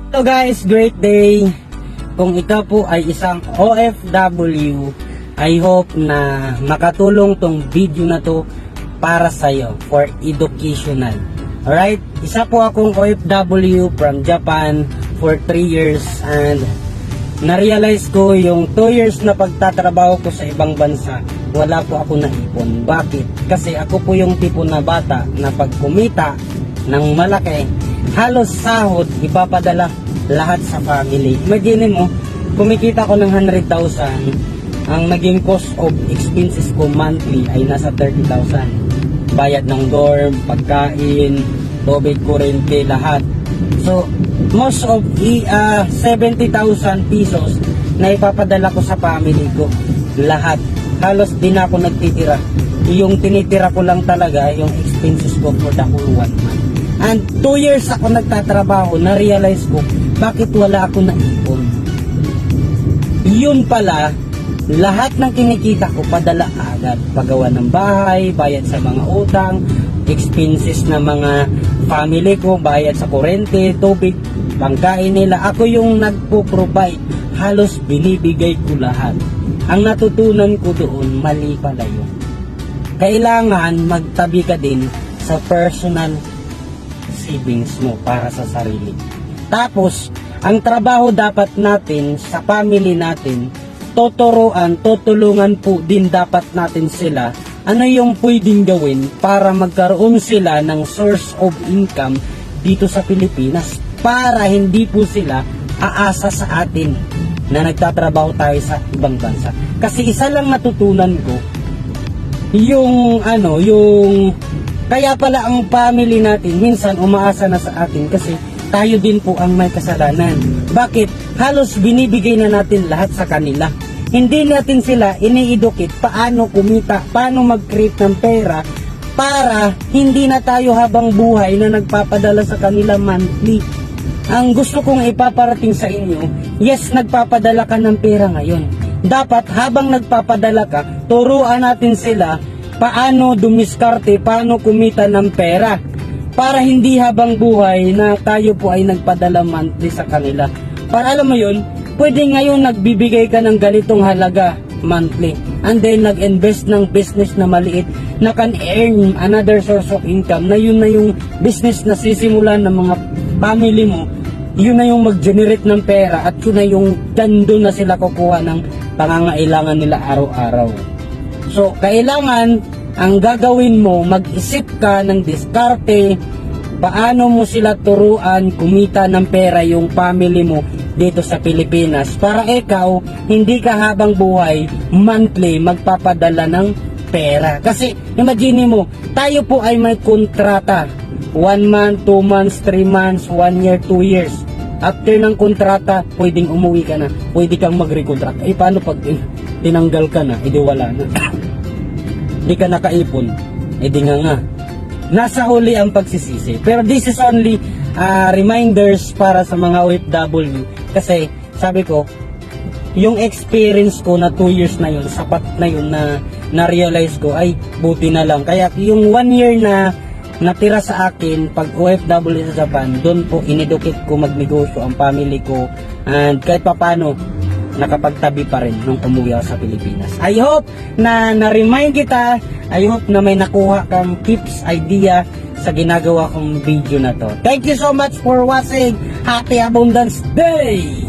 So guys, great day. Kung ikaw po ay isang OFW, I hope na makatulong tong video na to para sa'yo for educational. Alright? Isa po akong OFW from Japan for 3 years and na-realize ko yung 2 years na pagtatrabaho ko sa ibang bansa, wala po ako naipon. Bakit? Kasi ako po yung tipo na bata na pag kumita ng malaki, halos sahod, ipapadala lahat sa family. Imagine mo, kumikita ko ng 100,000, ang naging cost of expenses ko monthly ay nasa 30,000. Bayad ng dorm, pagkain, tubig, kuryente, lahat. So, most of 70,000 pesos na ipapadala ko sa family ko. Lahat. Halos di na ako nagtitira. Yung tinitira ko lang talaga, yung expenses ko for the whole 1 month. And 2 years ako nagtatrabaho, na-realize ko, bakit wala ako naipon? Yun pala, lahat ng kinikita ko, padala agad. Paggawa ng bahay, bayad sa mga utang, expenses ng mga family ko, bayad sa kurente, tubig, pangkain nila. Ako yung nagpo-provide. Halos binibigay ko lahat. Ang natutunan ko doon, mali pala yun. Kailangan magtabi ka din sa personal savings mo para sa sarili. Tapos, ang trabaho dapat natin sa family natin, tutulungan po din dapat natin sila ano yung pwedeng gawin para magkaroon sila ng source of income dito sa Pilipinas para hindi po sila aasa sa atin na nagtatrabaho tayo sa ibang bansa. Kasi isa lang natutunan ko, yung kaya pala ang family natin minsan umaasa na sa atin kasi tayo din po ang may kasalanan. Bakit? Halos binibigay na natin lahat sa kanila. Hindi natin sila ini-educate paano kumita, paano mag-create ng pera para hindi na tayo habang buhay na nagpapadala sa kanila monthly. Ang gusto kong ipaparating sa inyo, yes, nagpapadala ka ng pera ngayon. Dapat habang nagpapadala ka, turuan natin sila paano dumiskarte, paano kumita ng pera para hindi habang buhay na tayo po ay nagpadala monthly sa kanila. Para alam mo yun, pwede ngayon nagbibigay ka ng ganitong halaga monthly and then nag-invest ng business na maliit na can earn another source of income na yun na yung business na sisimulan ng mga family mo, yun na yung mag-generate ng pera at yun na yung dando na sila kukuha ng pangangailangan nila araw-araw. So, kailangan ang gagawin mo, mag-isip ka ng diskarte, paano mo sila turuan kumita ng pera yung family mo dito sa Pilipinas para ikaw, hindi ka habang buhay, monthly, magpapadala ng pera. Kasi, imagine mo, tayo po ay may kontrata. 1 month, 2 months, 3 months, 1 year, 2 years. After ng kontrata, pwedeng umuwi ka na, pwede kang mag-recontract. Eh, paano pag tinanggal ka na, edi wala na. Di ka nakaipon, edi nga. Nasa huli ang pagsisisi. Pero this is only reminders para sa mga OFW. Kasi, sabi ko, yung experience ko na 2 years na yun, sapat na yun na na-realize ko, ay, buti na lang. Kaya yung 1 year na natira sa akin pag OFW sa Japan, doon po ineducate ko magnegosyo ang family ko and kahit papano nakapagtabi pa rin nung umuwi ako sa Pilipinas. I hope na na-remind kita, I hope na may nakuha kang tips, idea sa ginagawa kong video na to. Thank you so much for watching. Happy Abundance Day!